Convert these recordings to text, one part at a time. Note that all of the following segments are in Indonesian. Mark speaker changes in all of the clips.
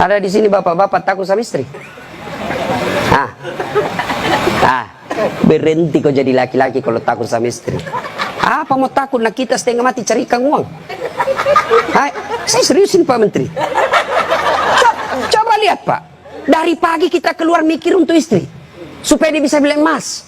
Speaker 1: Ada di sini bapak-bapak takut sama istri? Berhenti kau jadi laki-laki kalau takut sama istri. Apa mau takut? Nak kita setengah mati cari ikan uang. Saya seriusin Pak Menteri. Coba lihat Pak. Dari pagi kita keluar mikir untuk istri. Supaya dia bisa beli emas.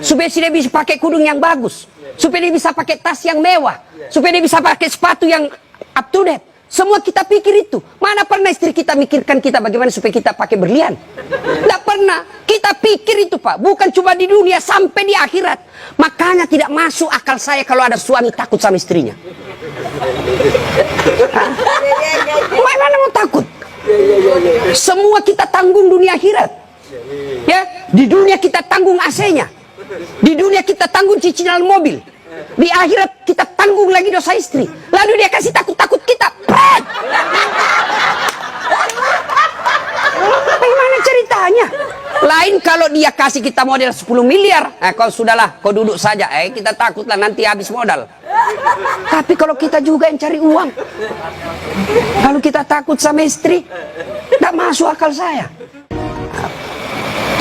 Speaker 1: Supaya dia bisa pakai kudung yang bagus. Supaya dia bisa pakai tas yang mewah. Supaya dia bisa pakai sepatu yang up to date. Semua kita pikir itu. Mana pernah istri kita mikirkan kita bagaimana supaya kita pakai berlian? Tidak pernah. Kita pikir itu Pak. Bukan cuma di dunia, sampai di akhirat. Makanya tidak masuk akal saya kalau ada suami takut sama istrinya. Mana mau takut? Semua kita tanggung dunia akhirat. Ya, di dunia kita tanggung AC-nya. Di dunia kita tanggung cicilan mobil. Di akhirat kita tanggung lagi dosa istri. Lalu dia kasih takut-takut kita. Bagaimana ceritanya? Lain kalau dia kasih kita modal 10 miliar. Kau sudahlah, kau duduk saja. Kita takutlah nanti habis modal. Tapi kalau kita juga yang cari uang. Kalau kita takut sama istri, tidak masuk akal saya.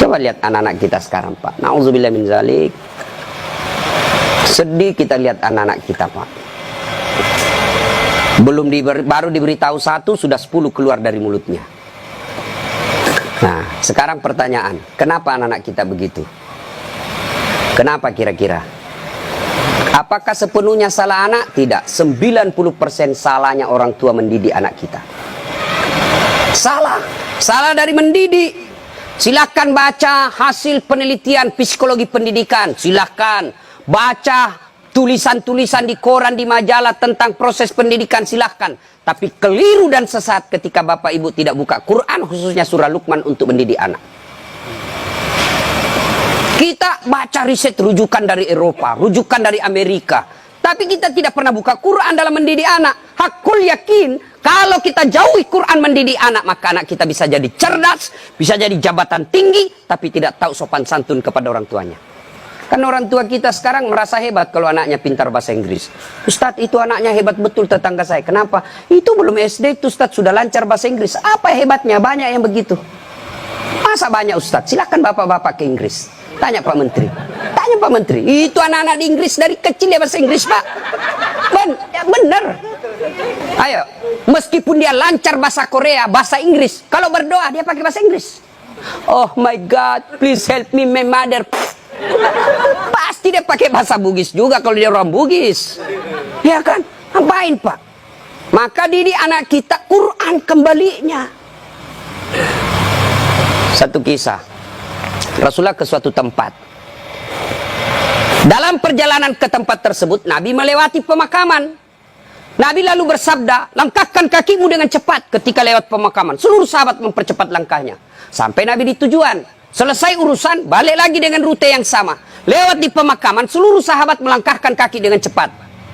Speaker 1: Coba lihat anak-anak kita sekarang Pak. Nauzubillah min zalik. Sedih kita lihat anak-anak kita Pak. Baru diberitahu satu, sudah 10 keluar dari mulutnya. Nah, sekarang pertanyaan, kenapa anak-anak kita begitu? Kenapa kira-kira? Apakah sepenuhnya salah anak? Tidak, 90% salahnya orang tua mendidik anak kita. Salah dari mendidik. Silakan baca hasil penelitian psikologi pendidikan. Silakan baca tulisan-tulisan di koran, di majalah tentang proses pendidikan, silahkan. Tapi keliru dan sesat ketika Bapak Ibu tidak buka Quran, khususnya surah Luqman untuk mendidik anak. Kita baca riset rujukan dari Eropa, rujukan dari Amerika. Tapi kita tidak pernah buka Quran dalam mendidik anak. Hakul yakin, kalau kita jauhi Quran mendidik anak, maka anak kita bisa jadi cerdas, bisa jadi jabatan tinggi, tapi tidak tahu sopan santun kepada orang tuanya. Kan orang tua kita sekarang merasa hebat kalau anaknya pintar bahasa Inggris. Ustadz, itu anaknya hebat betul tetangga saya. Kenapa? Itu belum SD, itu Ustadz sudah lancar bahasa Inggris. Apa hebatnya? Banyak yang begitu. Masa banyak Ustadz? Silakan bapak-bapak ke Inggris. Tanya Pak Menteri. Tanya Pak Menteri. Itu anak-anak di Inggris dari kecil dia bahasa Inggris Pak. Bener. Ayo. Meskipun dia lancar bahasa Korea, bahasa Inggris. Kalau berdoa dia pakai bahasa Inggris. Oh my God, please help me my mother. Pasti dia pakai bahasa Bugis juga kalau dia orang Bugis. Ya kan? Ngapain Pak? Maka didik anak kita Quran kembalinya. Satu kisah. Rasulullah ke suatu tempat. Dalam perjalanan ke tempat tersebut, Nabi melewati pemakaman. Nabi lalu bersabda, langkahkan kakimu dengan cepat ketika lewat pemakaman. Seluruh sahabat mempercepat langkahnya. Sampai Nabi di tujuan. Selesai urusan, balik lagi dengan rute yang sama. Lewat di pemakaman, seluruh sahabat melangkahkan kaki dengan cepat.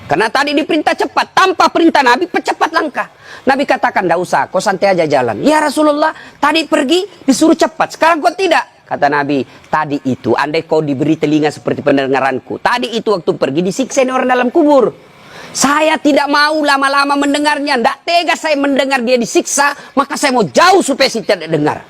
Speaker 1: Karena tadi diperintah cepat, tanpa perintah Nabi, percepat langkah. Nabi katakan, tidak usah, kau santai aja jalan. Ya Rasulullah, tadi pergi disuruh cepat, sekarang kau tidak. Kata Nabi, tadi itu, andai kau diberi telinga seperti pendengaranku. Tadi itu waktu pergi disiksa orang dalam kubur. Saya tidak mau lama-lama mendengarnya, tidak tega saya mendengar dia disiksa, maka saya mau jauh supaya saya tidak dengar.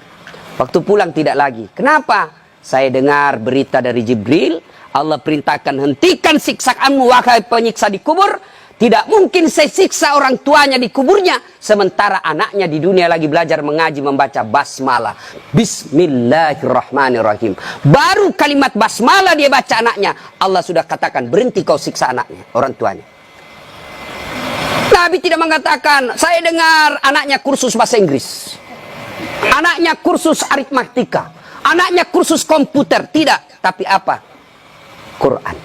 Speaker 1: Waktu pulang tidak lagi. Kenapa? Saya dengar berita dari Jibril. Allah perintahkan, hentikan siksaanmu wahai penyiksa di kubur. Tidak mungkin saya siksa orang tuanya di kuburnya. Sementara anaknya di dunia lagi belajar mengaji membaca basmalah. Bismillahirrahmanirrahim. Baru kalimat basmalah dia baca anaknya. Allah sudah katakan, berhenti kau siksa anaknya, orang tuanya. Nabi tidak mengatakan, saya dengar anaknya kursus bahasa Inggris. Anaknya kursus aritmatika, anaknya kursus komputer, tidak. Tapi apa? Quran.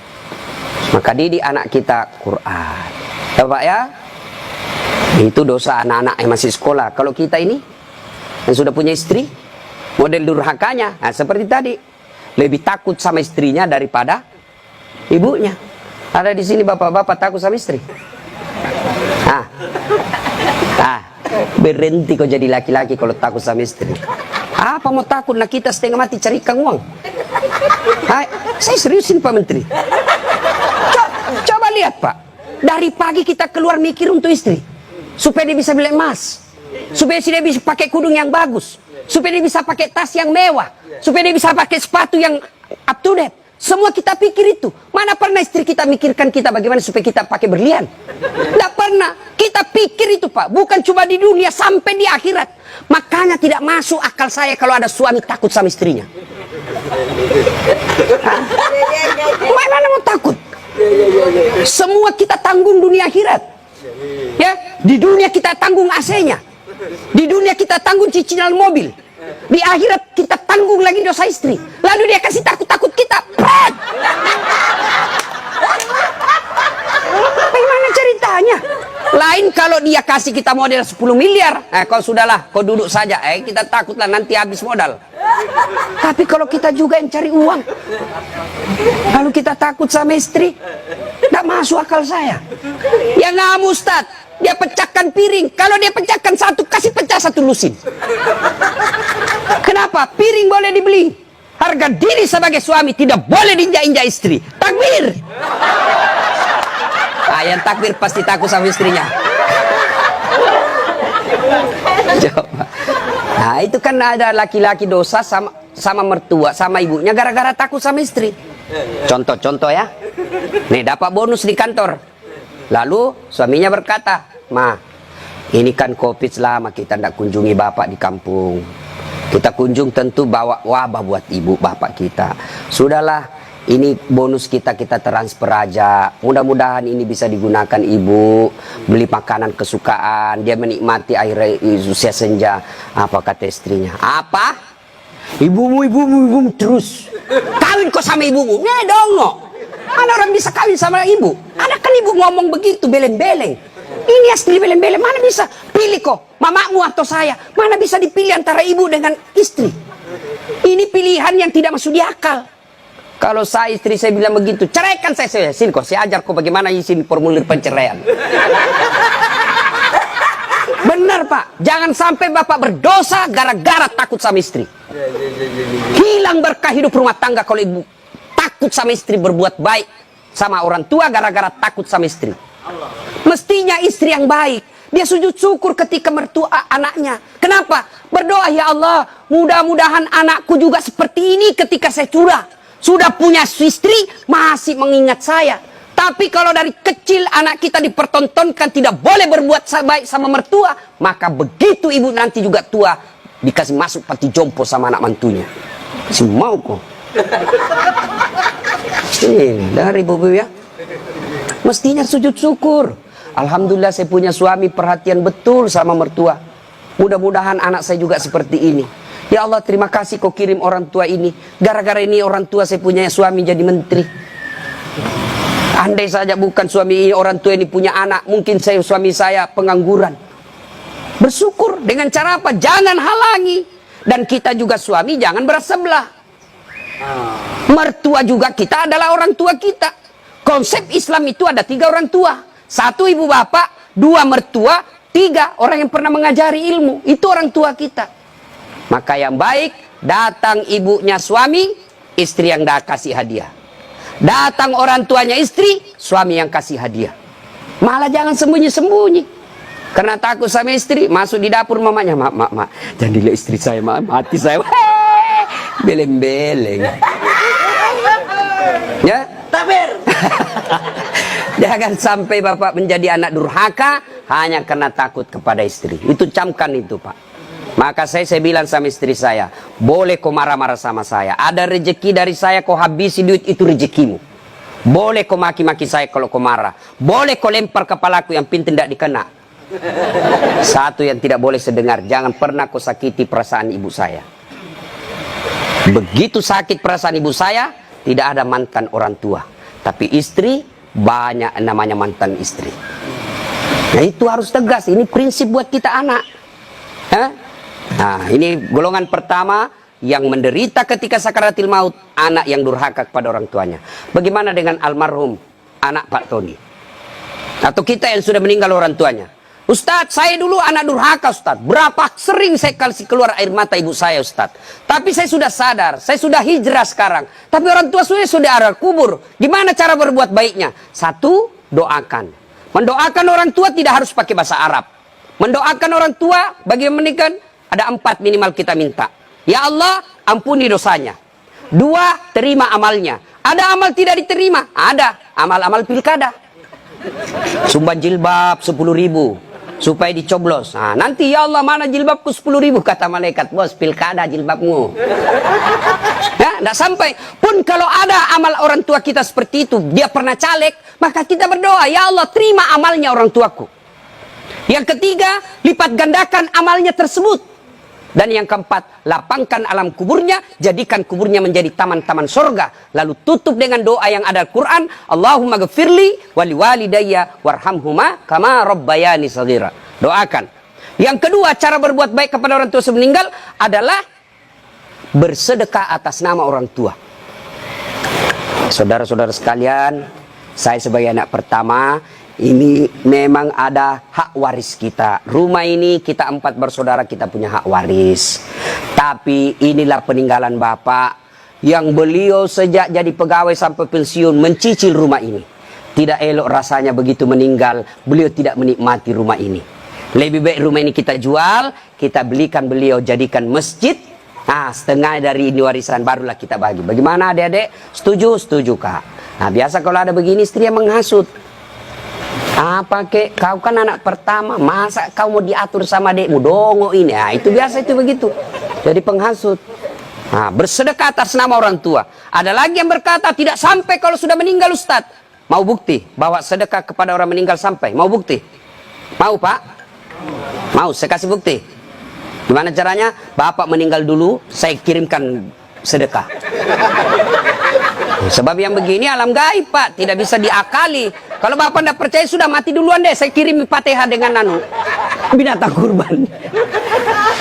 Speaker 1: Maka didik anak kita Quran. Ya Pak ya? Itu dosa anak-anak yang masih sekolah. Kalau kita ini yang sudah punya istri, model durhakanya, nah, seperti tadi, lebih takut sama istrinya daripada ibunya. Ada di sini bapak-bapak takut sama istri. Berhenti kau jadi laki-laki kalau takut sama istri. Apa mau takut? Nak kita setengah mati cari ikan uang. Saya seriusin Pak Menteri. Coba lihat Pak. Dari pagi kita keluar mikir untuk istri. Supaya dia bisa beli emas. supaya dia bisa pakai kudung yang bagus, supaya dia bisa pakai tas yang mewah, supaya dia bisa pakai sepatu yang up to date. Semua kita pikir itu. Mana pernah istri kita mikirkan kita bagaimana supaya kita pakai berlian? Tidak pernah. Kita pikir itu, Pak. Bukan cuma di dunia, sampai di akhirat. Makanya tidak masuk akal saya kalau ada suami takut sama istrinya. Mana mau takut? Semua kita tanggung dunia akhirat. Ya, di dunia kita tanggung AC-nya. Di dunia kita tanggung cicilan mobil. Di akhirat kita tanggung lagi dosa istri. Lalu dia kasih takut-takut kita. Pret! Bagaimana ceritanya? Lain kalau dia kasih kita modal 10 miliar. Kau sudahlah, kau duduk saja. Kita takutlah nanti habis modal. Tapi kalau kita juga yang cari uang, lalu kita takut sama istri, tidak masuk akal saya. Ya nggak, Ustaz. Dia pecahkan piring. Kalau dia pecahkan satu, kasih pecah satu lusin. Kenapa? Piring boleh dibeli. Harga diri sebagai suami tidak boleh diinjak-injak istri. Takbir. Yang takbir pasti takut sama istrinya. Coba. Nah, itu kan ada laki-laki dosa sama mertua, sama ibunya gara-gara takut sama istri. Contoh ya. Nih, dapat bonus di kantor. Lalu suaminya berkata, "Ma, ini kan COVID lama kita tidak kunjungi bapak di kampung. Kita kunjung tentu bawa wabah buat ibu bapak kita. Sudahlah, ini bonus kita transfer aja. Mudah-mudahan ini bisa digunakan ibu beli makanan kesukaan. Dia menikmati air usia senja." Apa kata istrinya? "Apa? Ibumu terus. Kawin kok sama ibumu? Dongok. Mana orang bisa kawin sama ibu? Ada kan ibu ngomong begitu, beleng-beleng. Ini asli beleng-beleng. Mana bisa pilih kok, mamamu atau saya? Mana bisa dipilih antara ibu dengan istri? Ini pilihan yang tidak masuk di akal. Kalau saya istri saya bilang begitu, ceraikan saya. Sini kok, saya ajar kok bagaimana isi formulir penceraian." Benar, Pak. Jangan sampai bapak berdosa gara-gara takut sama istri. Hilang berkah hidup rumah tangga kalau ibu takut sama istri, berbuat baik sama orang tua gara-gara takut sama istri. Mestinya istri yang baik, dia sujud syukur ketika mertua anaknya. Kenapa? Berdoa, "Ya Allah, mudah-mudahan anakku juga seperti ini ketika saya sudah punya istri, masih mengingat saya." Tapi kalau dari kecil anak kita dipertontonkan tidak boleh berbuat baik sama mertua, maka begitu ibu nanti juga tua dikasih masuk panti jompo sama anak mantunya. Si mau kok. Dari ibu ya. Mestinya sujud syukur. Alhamdulillah saya punya suami perhatian betul sama mertua. Mudah-mudahan anak saya juga seperti ini. Ya Allah, terima kasih kau kirim orang tua ini. Gara-gara ini orang tua saya punya suami jadi menteri. Andai saja bukan suami ini, orang tua ini punya anak, mungkin suami saya pengangguran. Bersyukur dengan cara apa? Jangan halangi. Dan kita juga suami jangan bersebelah. Mertua juga kita adalah orang tua kita. Konsep Islam itu ada 3 orang tua. 1 ibu bapak, 2 mertua, 3 orang yang pernah mengajari ilmu. Itu orang tua kita. Maka yang baik, datang ibunya suami, istri yang kasih hadiah. Datang orang tuanya istri, suami yang kasih hadiah. Malah jangan sembunyi-sembunyi. Karena takut sama istri, masuk di dapur mamanya. Mak, jangan dilihat istri saya, mati saya. Beleng-beleng. Ya?
Speaker 2: Takbir.
Speaker 1: Jangan sampai bapak menjadi anak durhaka hanya karena takut kepada istri. Itu camkan itu, Pak. Maka saya bilang sama istri saya, boleh kau marah-marah sama saya. Ada rezeki dari saya, kau habisi duit, itu rezekimu. Boleh kau maki-maki saya kalau kau marah. Boleh kau lempar kepalaku, yang penting tidak dikena. Satu yang tidak boleh sedengar, jangan pernah kau sakiti perasaan ibu saya. Begitu sakit perasaan ibu saya, tidak ada mantan orang tua. Tapi istri, banyak namanya mantan istri. Nah itu harus tegas, ini prinsip buat kita anak. Nah ini golongan pertama yang menderita ketika sakaratil maut, anak yang durhaka kepada orang tuanya. Bagaimana dengan almarhum anak Pak Tony? Atau kita yang sudah meninggal orang tuanya? Ustadz, saya dulu anak durhaka, Ustadz. Berapa sering saya kasih keluar air mata ibu saya, Ustadz. Tapi saya sudah sadar, saya sudah hijrah sekarang. Tapi orang tua saya sudah ada kubur. Gimana cara berbuat baiknya? 1, doakan. Mendoakan orang tua tidak harus pakai bahasa Arab. mendoakan orang tua bagi yang menikah, ada 4 minimal kita minta. Ya Allah, ampuni dosanya. 2, terima amalnya. Ada amal tidak diterima? Ada. Amal-amal pilkada. Sumbang jilbab 10.000 supaya dicoblos. Nah, nanti ya Allah mana jilbabku 10.000, kata malaikat, bos pilkada jilbabmu. Ya, tidak sampai. Pun kalau ada amal orang tua kita seperti itu, dia pernah caleg, maka kita berdoa, ya Allah terima amalnya orang tuaku. Yang ketiga, lipat gandakan amalnya tersebut. Dan yang keempat, lapangkan alam kuburnya, jadikan kuburnya menjadi taman-taman sorga. Lalu tutup dengan doa yang ada Al-Quran, Allahumma ghafirli wali walidayya warhamhuma kama rabbayani shaghira. Doakan. Yang kedua, cara berbuat baik kepada orang tua sebelum meninggal adalah bersedekah atas nama orang tua. Saudara-saudara sekalian, saya sebagai anak pertama, ini memang ada hak waris kita. Rumah ini kita 4 bersaudara, kita punya hak waris. Tapi inilah peninggalan Bapak yang beliau sejak jadi pegawai sampai pensiun mencicil rumah ini. Tidak elok rasanya begitu meninggal, beliau tidak menikmati rumah ini. Lebih baik rumah ini kita jual, kita belikan beliau jadikan masjid. Nah, setengah dari ini warisan barulah kita bagi. Bagaimana adik-adik? Setuju? Setuju, Kak. Nah, biasa kalau ada begini istri yang menghasut. Apa kek, kau kan anak pertama, masa kau mau diatur sama adekmu, dongo ini. Nah, itu biasa itu begitu. Jadi penghasut. Nah, bersedekah atas nama orang tua. Ada lagi yang berkata tidak sampai kalau sudah meninggal Ustaz. Mau bukti bahwa sedekah kepada orang meninggal sampai? Mau bukti? Mau Pak? Mau, saya kasih bukti. Gimana caranya? Bapak meninggal dulu, saya kirimkan sedekah. Sebab yang begini alam gaib Pak, tidak bisa diakali. Kalau Bapak tidak percaya sudah mati duluan deh, saya kirim Fatihah dengan binatang kurban.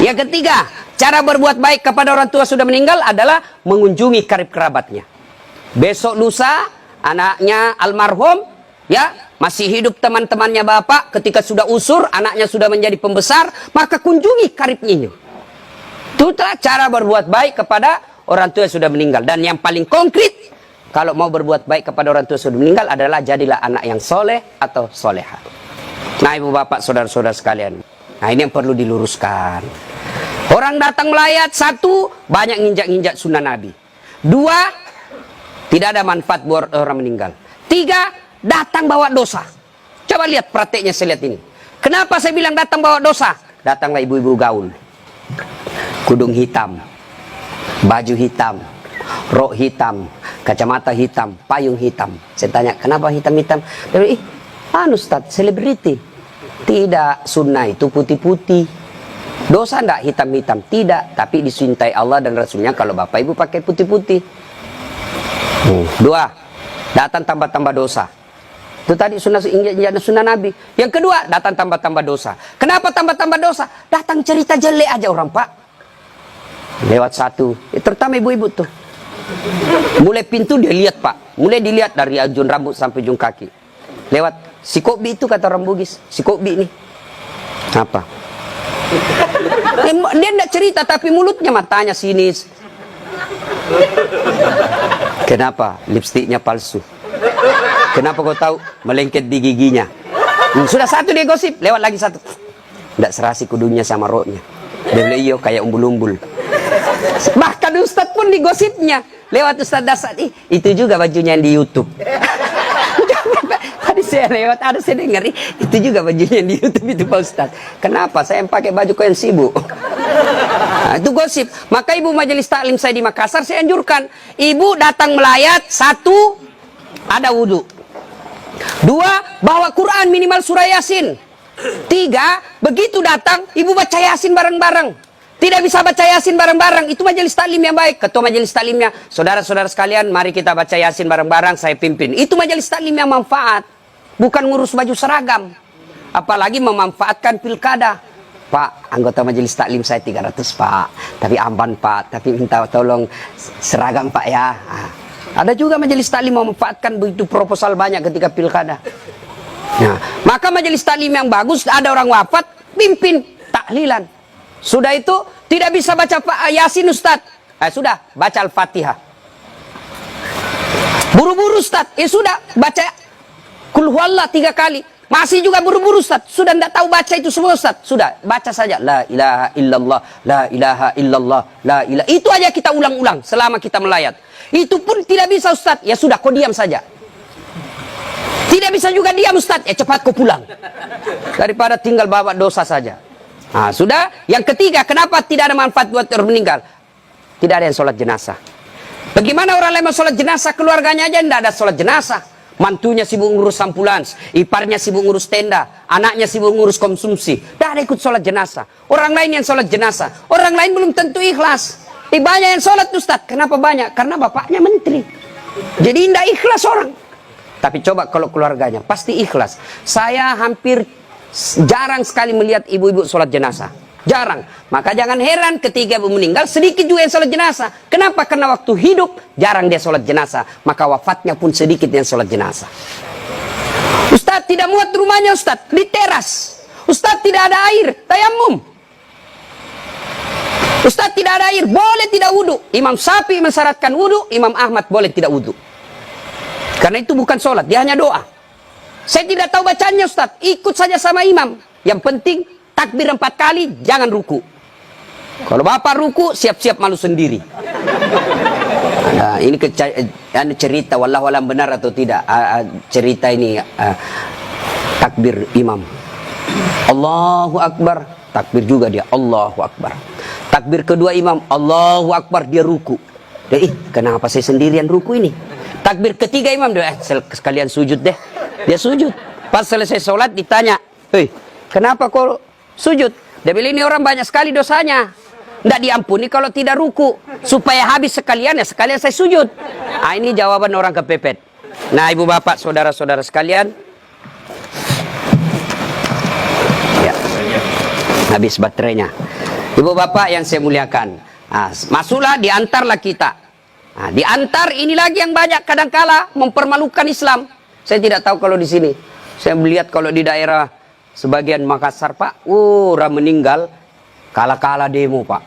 Speaker 1: Yang ketiga, cara berbuat baik kepada orang tua sudah meninggal adalah mengunjungi karib kerabatnya. Besok lusa anaknya almarhum ya masih hidup, teman-temannya Bapak ketika sudah usur, anaknya sudah menjadi pembesar, maka kunjungi karibnya. Itulah cara berbuat baik kepada orang tua yang sudah meninggal. Dan yang paling konkret, kalau mau berbuat baik kepada orang tua yang sudah meninggal adalah jadilah anak yang soleh atau soleha. Nah, ibu bapak, saudara-saudara sekalian, nah ini yang perlu diluruskan. Orang datang melayat, 1, banyak nginjak-nginjak sunnah Nabi. 2, tidak ada manfaat buat orang meninggal. 3, datang bawa dosa. Coba lihat prakteknya, saya lihat ini. Kenapa saya bilang datang bawa dosa? Datanglah ibu-ibu gaul, kudung hitam, baju hitam, rok hitam, kacamata hitam, payung hitam. Saya tanya, kenapa hitam-hitam? Dia bilang, Ustaz, selebriti. Tidak, sunnah itu putih-putih. Dosa enggak hitam-hitam? Tidak, tapi dicintai Allah dan Rasulnya kalau bapak ibu pakai putih-putih. 2, datang tambah-tambah dosa. Itu tadi sunnah Nabi. Yang kedua, datang tambah-tambah dosa. Kenapa tambah-tambah dosa? Datang cerita jelek aja orang Pak. Lewat 1, terutama ibu-ibu tuh. Mulai pintu dia lihat Pak, mulai dilihat dari ujung rambut sampai ujung kaki. Lewat si Kobi itu, kata orang Bugis, si Kobi nih apa? Dia tidak cerita tapi mulutnya, matanya sinis. Kenapa? Lipstiknya palsu. Kenapa kau tahu? Melengket di giginya. Sudah 1 dia gosip, lewat lagi 1. Tidak serasi kudunya sama roknya. Dia bilang iyo kayak umbul-umbul. Bahkan Ustadz pun digosipnya lewat Ustadz Dasar, itu juga bajunya yang di YouTube. Tadi saya lewat, ada saya dengar, itu juga bajunya yang di YouTube itu Pak Ustadz. Kenapa? Saya yang pakai baju kau yang sibuk. Nah, itu gosip. Maka ibu majelis taklim saya di Makassar, saya anjurkan ibu datang melayat, 1, ada wudhu. 2, bawa Quran minimal surah Yasin. 3, begitu datang ibu baca Yasin bareng-bareng. Tidak bisa baca Yasin bareng-bareng, itu majelis taklim yang baik. Ketua majelis taklimnya, saudara-saudara sekalian, mari kita baca Yasin bareng-bareng, saya pimpin. Itu majelis taklim yang manfaat, bukan ngurus baju seragam. Apalagi memanfaatkan pilkada. Pak, anggota majelis taklim saya 300 Pak, tapi amban Pak, tapi minta tolong seragam Pak ya. Ada juga majelis taklim memanfaatkan begitu proposal banyak ketika pilkada. Nah, maka majelis taklim yang bagus, ada orang wafat, pimpin tahlilan. Sudah itu tidak bisa baca Yasin Ustaz. Sudah baca Al-Fatihah. Buru-buru Ustaz. Sudah baca Kul Huwallah 3 kali. Masih juga buru-buru Ustaz. Sudah tidak tahu baca itu semua Ustaz. Sudah, baca saja. La ilaha illallah, la ilaha illallah, la ilaha. Itu aja kita ulang-ulang selama kita melayat. Itu pun tidak bisa Ustaz. Ya sudah, kau diam saja. Tidak bisa juga diam Ustaz. Ya cepat kau pulang. Daripada tinggal bawa dosa saja. Nah, sudah. Yang ketiga, kenapa tidak ada manfaat buat orang meninggal? Tidak ada yang sholat jenazah. Bagaimana orang lain mau sholat jenazah, keluarganya aja tidak ada sholat jenazah. Mantunya sibuk ngurus ambulans, iparnya sibuk ngurus tenda, anaknya sibuk ngurus konsumsi. Tidak ada ikut sholat jenazah. Orang lain yang sholat jenazah. Orang lain belum tentu ikhlas. Banyak yang sholat Ustaz. Kenapa banyak? Karena bapaknya menteri. Jadi tidak ikhlas orang. Tapi coba kalau keluarganya, pasti ikhlas. Saya hampir jarang sekali melihat ibu-ibu sholat jenazah. Jarang. Maka jangan heran ketika ibu meninggal sedikit juga yang sholat jenazah. Kenapa? Karena waktu hidup jarang dia sholat jenazah. Maka wafatnya pun sedikit yang sholat jenazah. Ustaz tidak muat rumahnya Ustaz. Di teras. Ustaz tidak ada air. Tayamum. Ustaz tidak ada air. Boleh tidak wudu. Imam Syafi'i mensyaratkan wudu. Imam Ahmad boleh tidak wudu. Karena itu bukan sholat. Dia hanya doa. Saya tidak tahu bacanya Ustaz. Ikut saja sama imam. Yang penting takbir 4 kali, jangan ruku. Kalau bapak ruku, siap-siap malu sendiri. Nah, ini cerita, wallahualam benar atau tidak. Cerita ini takbir imam. Allahu Akbar, takbir juga dia. Allahu Akbar. Takbir kedua imam, Allahu Akbar, dia ruku. Kenapa saya sendirian ruku ini? Takbir ketiga imam, sekalian sujud deh. Dia sujud. Pas selesai sholat ditanya, kenapa kau sujud? Dia bilang ini orang banyak sekali dosanya. Tidak diampuni kalau tidak ruku. Supaya habis sekalian ya sekalian saya sujud. Ini jawaban orang kepepet. Nah ibu bapak saudara-saudara sekalian. Ya. Habis baterainya. Ibu bapak yang saya muliakan. Masuklah diantarlah kita. Diantar ini lagi yang banyak kadangkala mempermalukan Islam. Saya tidak tahu kalau di sini. Saya melihat kalau di daerah sebagian Makassar Pak, orang meninggal kala-kala demo Pak.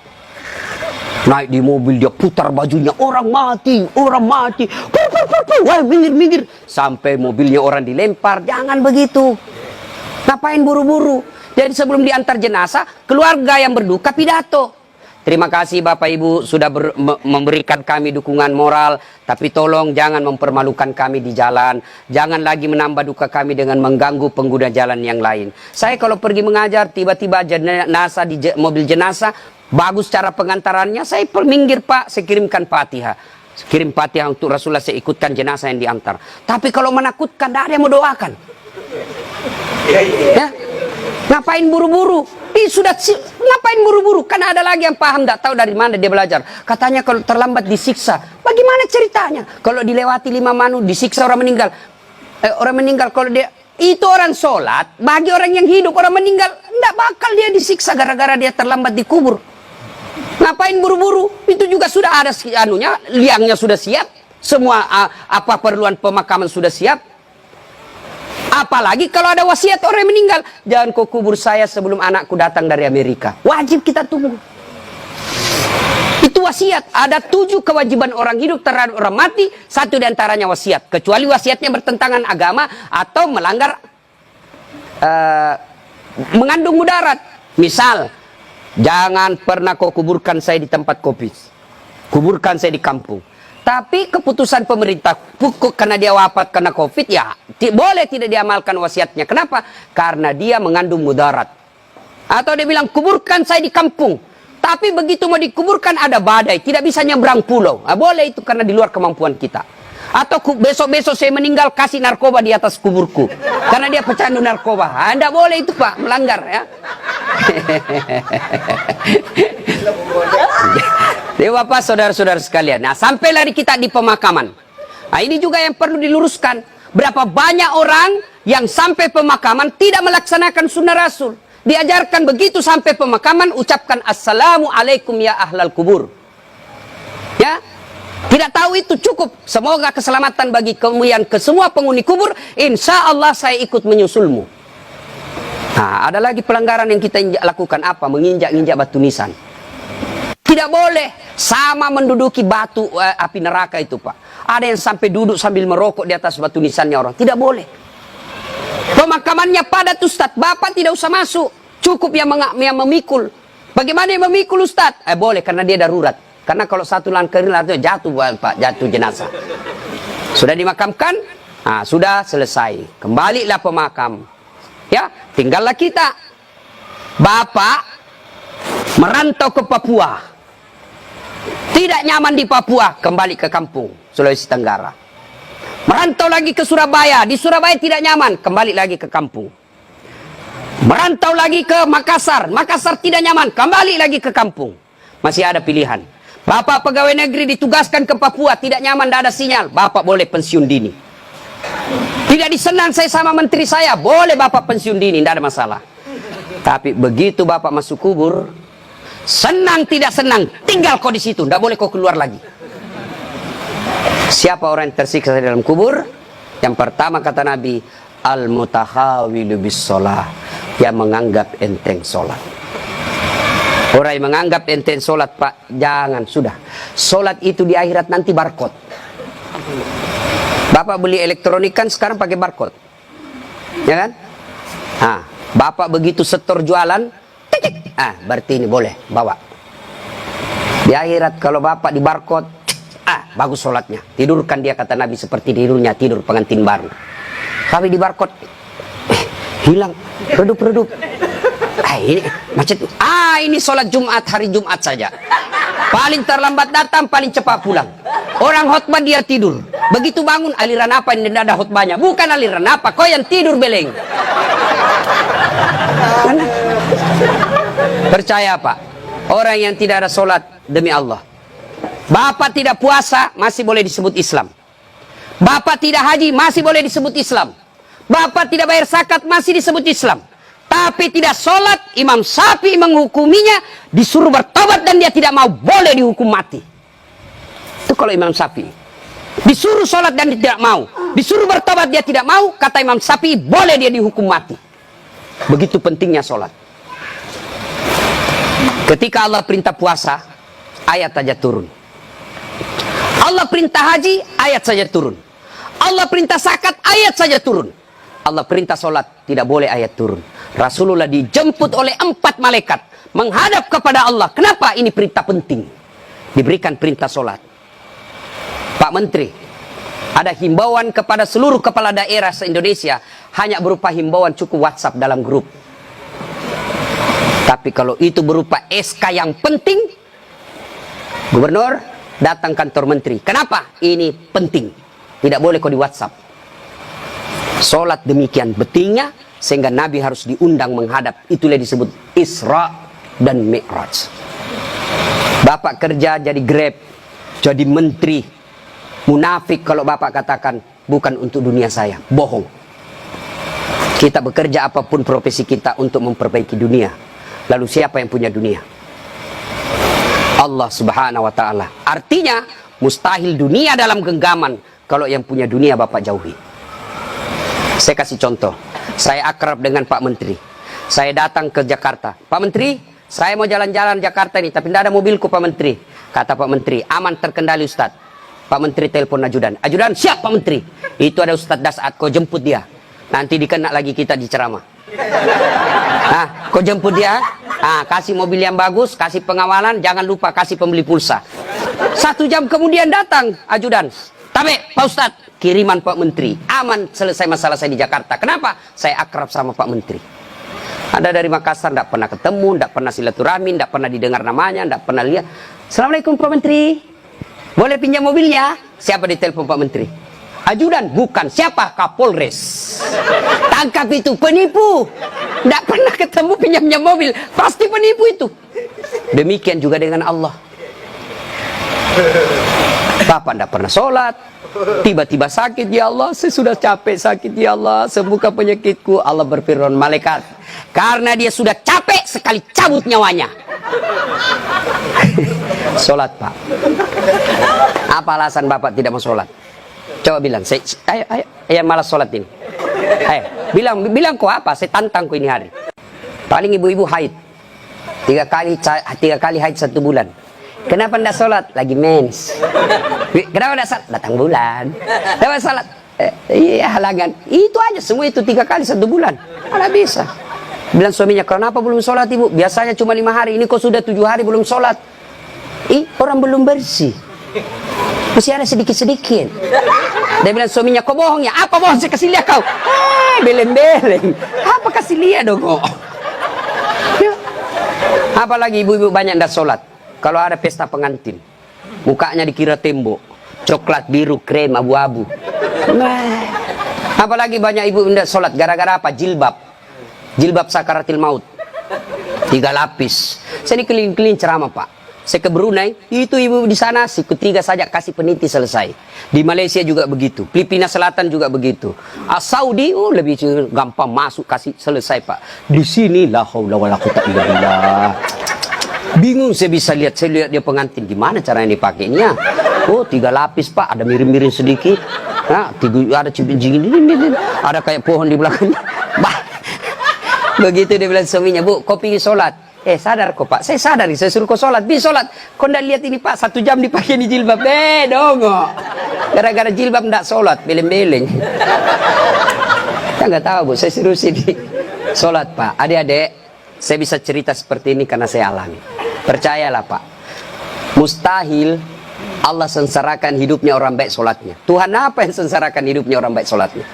Speaker 1: Naik di mobil dia putar bajunya, orang mati, wah minggir. Sampai mobilnya orang dilempar, jangan begitu. Ngapain buru-buru? Jadi sebelum diantar jenazah, keluarga yang berduka pidato. Terima kasih Bapak Ibu sudah memberikan kami dukungan moral. Tapi tolong jangan mempermalukan kami di jalan. Jangan lagi menambah duka kami dengan mengganggu pengguna jalan yang lain. Saya kalau pergi mengajar, tiba-tiba jenazah di mobil jenazah, bagus cara pengantarannya, saya minggir Pak, saya kirimkan Fatihah. Kirim Fatihah untuk Rasulullah, saya ikutkan jenazah yang diantar. Tapi kalau menakutkan, tidak ada yang mau doakan. Ya? Ngapain buru-buru? Ngapain buru-buru? Kan ada lagi yang paham, tidak tahu dari mana dia belajar. Katanya kalau terlambat disiksa. Bagaimana ceritanya? Kalau dilewati 5 manu disiksa orang meninggal. Orang meninggal kalau dia itu orang sholat, bagi orang yang hidup, orang meninggal tidak bakal dia disiksa gara-gara dia terlambat dikubur. Ngapain buru-buru? Itu juga sudah ada anunya, liangnya sudah siap, semua apa perluan pemakaman sudah siap. Apalagi kalau ada wasiat orang yang meninggal, jangan kau kubur saya sebelum anakku datang dari Amerika. Wajib kita tunggu. Itu wasiat. Ada 7 kewajiban orang hidup terhadap orang mati, 1 diantaranya wasiat. Kecuali wasiatnya bertentangan agama atau melanggar mengandung mudarat. Misal, jangan pernah kau kuburkan saya di tempat kopi. Kuburkan saya di kampung. Tapi keputusan pemerintah karena dia wafat karena COVID, ya boleh tidak diamalkan wasiatnya. Kenapa? Karena dia mengandung mudarat. Atau dia bilang kuburkan saya di kampung. Tapi begitu mau dikuburkan ada badai, tidak bisa nyebrang pulau. Boleh itu karena di luar kemampuan kita. Atau besok-besok saya meninggal kasih narkoba di atas kuburku. Karena dia pecandu narkoba. Tidak boleh itu Pak, melanggar ya. Jadi Bapak saudara-saudara sekalian. Nah sampailah kita di pemakaman. Nah ini juga yang perlu diluruskan. Berapa banyak orang yang sampai pemakaman tidak melaksanakan sunnah Rasul. Diajarkan begitu sampai pemakaman ucapkan Assalamualaikum ya ahlal kubur. Ya. Tidak tahu itu cukup. Semoga keselamatan bagi kemuliaan ke semua penghuni kubur. Insya Allah saya ikut menyusulmu. Nah, ada lagi pelanggaran yang kita lakukan apa? Menginjak-injak batu nisan. Tidak boleh sama menduduki batu api neraka itu Pak. Ada yang sampai duduk sambil merokok di atas batu nisannya orang. Tidak boleh. Pemakamannya padat Ustaz, Bapak tidak usah masuk. Cukup yang memikul. Bagaimana yang memikul Ustaz? Boleh, karena dia darurat. Karena kalau satu langkah jatuh Pak, jatuh jenazah. Sudah dimakamkan? Sudah selesai. Kembalilah pemakam. Ya, tinggallah kita. Bapak merantau ke Papua. Tidak nyaman di Papua, kembali ke kampung, Sulawesi Tenggara. Merantau lagi ke Surabaya, di Surabaya tidak nyaman, kembali lagi ke kampung. Merantau lagi ke Makassar, Makassar tidak nyaman, kembali lagi ke kampung. Masih ada pilihan. Bapak pegawai negeri ditugaskan ke Papua, tidak nyaman, tidak ada sinyal, Bapak boleh pensiun dini. Tidak disenang saya sama menteri saya, boleh Bapak pensiun dini, tidak ada masalah. Tapi begitu Bapak masuk kubur, senang tidak senang, tinggal kau di situ, tidak boleh kau keluar lagi. Siapa orang yang tersiksa di dalam kubur? Yang pertama kata Nabi, al-mutahawilu bis sholah, yang menganggap enteng sholat. Orang yang menganggap enteng sholat, Pak, jangan, sudah. Sholat itu di akhirat nanti barcode. Bapak beli elektronik kan sekarang pakai barcode, ya kan? Bapak begitu setor jualan, titik, berarti ini boleh bawa. Di akhirat kalau Bapak di barcode, bagus sholatnya, tidurkan dia kata Nabi seperti tidurnya tidur pengantin baru. Tapi di barcode, hilang, redup. Ini macet. Ini sholat Jumat, hari Jumat saja. Paling terlambat datang, paling cepat pulang. Orang khotbah dia tidur. Begitu bangun, aliran apa ini? Tidak ada khotbahnya. Bukan aliran apa, kau yang tidur beleng. Percaya Pak, orang yang tidak ada sholat demi Allah. Bapak tidak puasa, masih boleh disebut Islam. Bapak tidak haji, masih boleh disebut Islam. Bapak tidak bayar zakat, masih disebut Islam. Tapi tidak sholat, Imam Syafi'i menghukuminya, disuruh bertobat dan dia tidak mau, boleh dihukum mati. Itu kalau Imam Syafi'i. Disuruh sholat dan dia tidak mau, disuruh bertobat dia tidak mau, kata Imam Syafi'i, boleh dia dihukum mati. Begitu pentingnya sholat. Ketika Allah perintah puasa, ayat saja turun. Allah perintah haji, ayat saja turun. Allah perintah zakat, ayat saja turun. Allah perintah sholat, tidak boleh ayat turun. Rasulullah dijemput oleh 4 malaikat menghadap kepada Allah. Kenapa? Ini perintah penting. Diberikan perintah sholat. Pak Menteri, ada himbauan kepada seluruh kepala daerah se-Indonesia, hanya berupa himbauan cukup WhatsApp dalam grup. Tapi kalau itu berupa SK yang penting, Gubernur datang kantor Menteri. Kenapa? Ini penting. Tidak boleh kau di WhatsApp. Sholat demikian pentingnya, sehingga Nabi harus diundang menghadap. Itulah disebut Isra dan Mi'raj. Bapak kerja jadi Grab, jadi menteri. Munafik kalau Bapak katakan bukan untuk dunia saya, bohong. Kita bekerja apapun profesi kita untuk memperbaiki dunia. Lalu siapa yang punya dunia? Allah Subhanahu wa ta'ala. Artinya mustahil dunia dalam genggaman. Kalau yang punya dunia Bapak jauhi. Saya kasih contoh. Saya akrab dengan Pak Menteri. Saya datang ke Jakarta. Pak Menteri, saya mau jalan-jalan Jakarta ini, tapi tidak ada mobilku Pak Menteri. Kata Pak Menteri, aman terkendali Ustaz. Pak Menteri telepon ajudan. Ajudan, siap Pak Menteri. Itu ada Ustaz Dasat, kau jemput dia. Nanti dikena lagi kita di ceramah. Kau jemput dia. Kasih mobil yang bagus, kasih pengawalan, jangan lupa kasih pembeli pulsa. 1 jam kemudian datang ajudan. Tapi Pak Ustadz, kiriman Pak Menteri. Aman, selesai masalah saya di Jakarta. Kenapa? Saya akrab sama Pak Menteri. Ada dari Makassar, tidak pernah ketemu, tidak pernah silaturahmi, tidak pernah didengar namanya, tidak pernah lihat. Assalamualaikum Pak Menteri. Boleh pinjam mobilnya? Siapa ditelepon Pak Menteri? Ajudan, bukan. Siapa? Kapolres. Tangkap itu, penipu. Tidak pernah ketemu pinjamnya mobil. Pasti penipu itu. Demikian juga dengan Allah. Bapak tidak pernah sholat, tiba-tiba sakit, ya Allah, saya sudah capek sakit, ya Allah, sembuhkan penyakitku. Allah berfirman, malaikat, karena dia sudah capek sekali cabut nyawanya. Sholat Pak. Apa alasan Bapak tidak mau sholat? Coba bilang, ayo malas sholat ini. Ayo, bilang kok apa? Saya tantang kok ini hari. Paling ibu-ibu haid 3 kali haid 1 bulan. Kenapa tidak sholat? Lagi mens. Kenapa tidak sholat? Datang bulan. Kenapa sholat? Iya, halangan. Itu aja, semua itu 3 kali 1 bulan. Mana bisa. Bilang suaminya, kenapa belum sholat ibu? Biasanya cuma 5 hari, ini kok sudah 7 hari belum sholat. Orang belum bersih. Masih ada sedikit-sedikit. Dia bilang suaminya, kok bohong ya? Apa bohong? Saya kasih lihat kau. Beleng-beleng. Apa kasih lihat dong kok? Apalagi ibu-ibu banyak ndak sholat. Kalau ada pesta pengantin, mukanya dikira tembok, coklat, biru, krem, abu-abu. Apalagi banyak ibu ndak sholat gara-gara apa? Jilbab sakaratil maut, 3 lapis. Saya ini keliling-keliling ceramah pak. Saya ke Brunei, itu ibu di sana siku 3 saja kasih peniti selesai. Di Malaysia juga begitu, Filipina Selatan juga begitu. Saudi lebih gampang masuk kasih selesai pak. Di sini la haula wala quwata illa billah. Bingung saya bisa lihat, saya lihat dia pengantin gimana caranya dipakainya. 3 lapis pak, ada miring-miring sedikit. Nah, ada cipin-cipin ini, ada kayak pohon di belakangnya. Begitu dia bilang suaminya, bu, kau pergi sholat. Sadar kok pak, saya sadar, saya suruh kau sholat. Pergi sholat, kau ndak lihat ini pak, 1 jam dipakai di jilbab. Dongo. Gara-gara jilbab ndak sholat, beleng-beleng. Saya nggak tahu bu, saya suruh sini sholat pak. Adik-adik, saya bisa cerita seperti ini karena saya alami. Percayalah pak, mustahil Allah sengsarakan hidupnya orang baik sholatnya. Tuhan apa yang sengsarakan hidupnya orang baik sholatnya?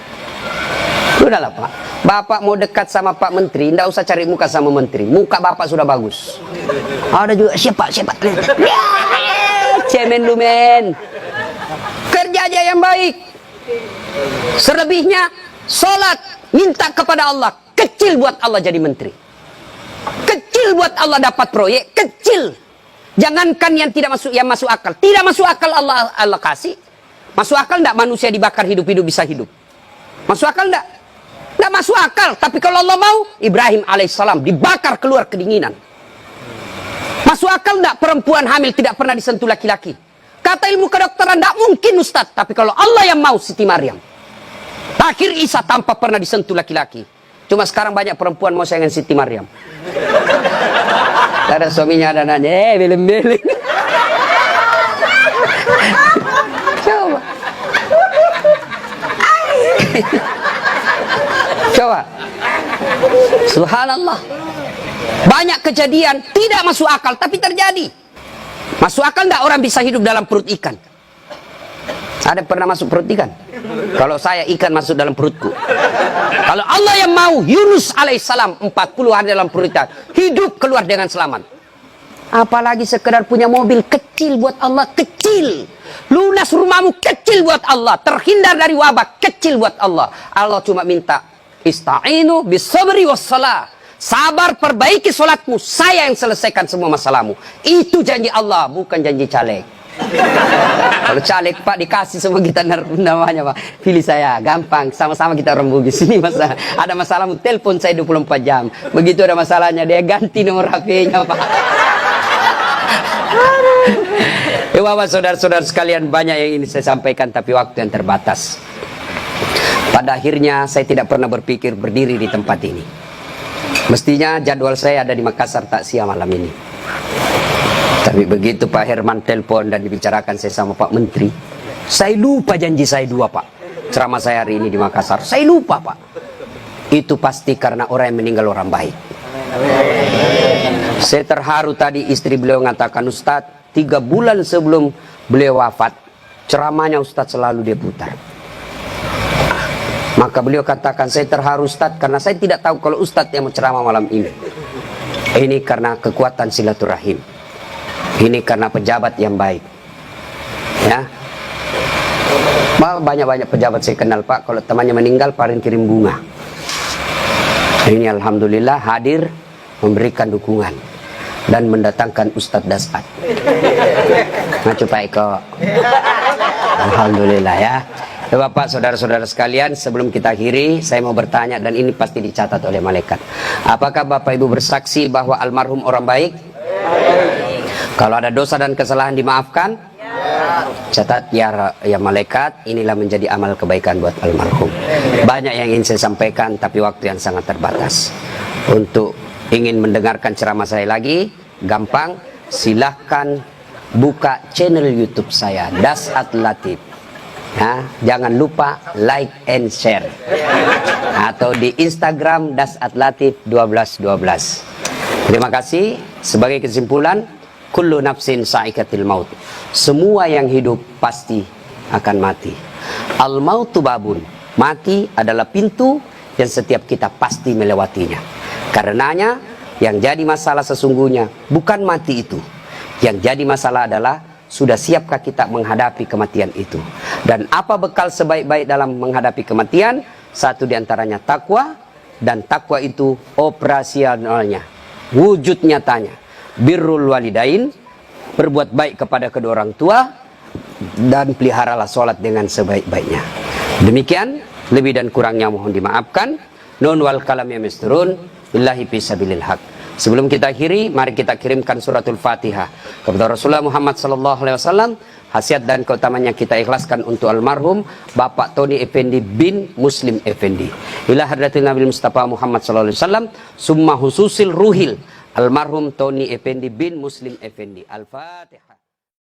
Speaker 1: Udahlah pak, bapak mau dekat sama Pak Menteri, ndak usah cari muka sama Menteri, muka bapak sudah bagus. Ada juga siapa? Cemen lu men, kerja aja yang baik. Selebihnya sholat, minta kepada Allah. Kecil buat Allah jadi menteri, kecil buat Allah dapat proyek, kecil. Jangankan yang tidak masuk, yang masuk akal. Tidak masuk akal Allah kasih. Masuk akal ndak manusia dibakar hidup-hidup bisa hidup? Masuk akal ndak? Nggak masuk akal. Tapi kalau Allah mau, Ibrahim alaihissalam dibakar keluar kedinginan. Masuk akal nggak perempuan hamil tidak pernah disentuh laki-laki? Kata ilmu kedokteran nggak mungkin Ustadz. Tapi kalau Allah yang mau, Siti Maryam, akhir Isa tanpa pernah disentuh laki-laki. Cuma sekarang banyak perempuan mau sayangin Siti Maryam. Ada suaminya ada nanya, beleng-beleng. Coba. Coba. Subhanallah. Banyak kejadian tidak masuk akal tapi terjadi. Masuk akal enggak orang bisa hidup dalam perut ikan? Ada pernah masuk perut ikan? Kalau saya ikan masuk dalam perutku. Kalau Allah yang mau, Yunus alaihissalam 40 hari dalam perut ikan, hidup keluar dengan selamat. Apalagi sekedar punya mobil kecil buat Allah, kecil. Lunas rumahmu kecil buat Allah, terhindar dari wabah kecil buat Allah. Allah cuma minta ista'inu bisabri wassalah. Sabar, perbaiki solatmu, saya yang selesaikan semua masalahmu. Itu janji Allah, bukan janji caleg. Kalau caleg pak dikasih semua kita namanya pak, pilih saya, gampang, sama-sama kita orang Bugis. Ini masalah, ada masalahmu telepon saya 24 jam. Begitu ada masalahnya dia ganti nomor HP-nya pak. Bapak saudara-saudara sekalian, banyak yang ingin saya sampaikan tapi waktu yang terbatas. Pada akhirnya saya tidak pernah berpikir berdiri di tempat ini. Mestinya jadwal saya ada di Makassar takziah malam ini. Tapi begitu Pak Herman telepon dan dibicarakan saya sama Pak Menteri, saya lupa janji saya 2 pak. Ceramah saya hari ini di Makassar, saya lupa pak. Itu pasti karena orang yang meninggal orang baik. Saya terharu tadi istri beliau mengatakan, Ustadz, 3 bulan sebelum beliau wafat, ceramahnya Ustadz selalu dia putar. Maka beliau katakan, saya terharu Ustadz karena saya tidak tahu kalau Ustadz yang menceramah malam ini. Ini karena kekuatan silaturahim. Ini karena pejabat yang baik. Ya. Banyak-banyak pejabat saya kenal pak, kalau temannya meninggal paling kirim bunga. Ini alhamdulillah hadir memberikan dukungan dan mendatangkan Ustadz Dasat. Ngacu Pak Eko. Alhamdulillah ya. Bapak, saudara-saudara sekalian, sebelum kita akhiri, saya mau bertanya dan ini pasti dicatat oleh malaikat. Apakah Bapak Ibu bersaksi bahwa almarhum orang baik? Kalau ada dosa dan kesalahan dimaafkan? Catat ya malaikat, inilah menjadi amal kebaikan buat almarhum. Banyak yang ingin saya sampaikan tapi waktu yang sangat terbatas. Untuk ingin mendengarkan ceramah saya lagi, gampang, silahkan buka channel YouTube saya, Dasat Latif. Nah, jangan lupa like and share. Atau di Instagram @latif1212. Terima kasih. Sebagai kesimpulan, kullu nafsin sa'ikatil maut. Semua yang hidup pasti akan mati. Al mautu babun. Mati adalah pintu yang setiap kita pasti melewatinya. Karenanya, yang jadi masalah sesungguhnya bukan mati itu. Yang jadi masalah adalah sudah siapkah kita menghadapi kematian itu. Dan apa bekal sebaik-baik dalam menghadapi kematian? Satu diantaranya takwa. Dan takwa itu operasionalnya, wujud nyatanya. Birrul walidain, berbuat baik kepada kedua orang tua. Dan peliharalah sholat dengan sebaik-baiknya. Demikian, lebih dan kurangnya mohon dimaafkan. Nun wal kalam ya misturun. Billahi fisabilil haq. Sebelum kita akhiri, mari kita kirimkan suratul Fatihah kepada Rasulullah Muhammad SAW. Khasiat dan keutamanya kita ikhlaskan untuk almarhum Bapak Tony Effendi bin Muslim Effendi. Ila hadratin Nabi Mustafa Muhammad SAW. Summa hususil ruhil almarhum Tony Effendi bin Muslim Effendi. Al-Fatihah.